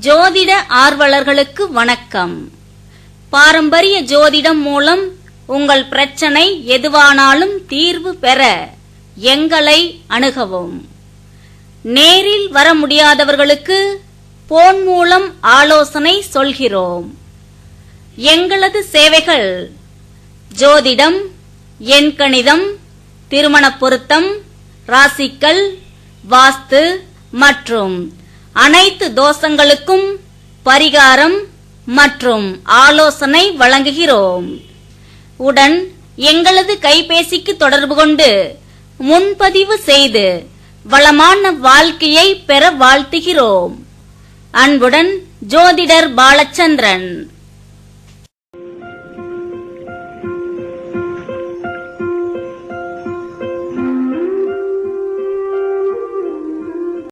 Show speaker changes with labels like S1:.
S1: ஜோதிட ஆர்வலர்களுக்கு வணக்கம். பாரம்பரிய ஜோதிடம் மூலம் உங்கள் பிரச்சனை எதுவானாலும் தீர்வு பெற எங்களை அணுகவும். நேரில் வர முடியாதவர்களுக்கு போன் மூலம் ஆலோசனை சொல்கிறோம். எங்களது சேவைகள் ஜோதிடம், எண்கணிதம், திருமண பொருத்தம், ராசிக்கல், வாஸ்து மற்றும் அனைத்து தோஷங்களுக்கும் பரிகாரம் மற்றும் ஆலோசனை வழங்குகிறோம். உடன் எங்களது கைபேசிக்கு தொடர்பு கொண்டு முன்பதிவு செய்து வளமான வாழ்க்கையை பெற வாழ்த்துகிறோம். அன்புடன் ஜோதிடர் பாலச்சந்திரன்.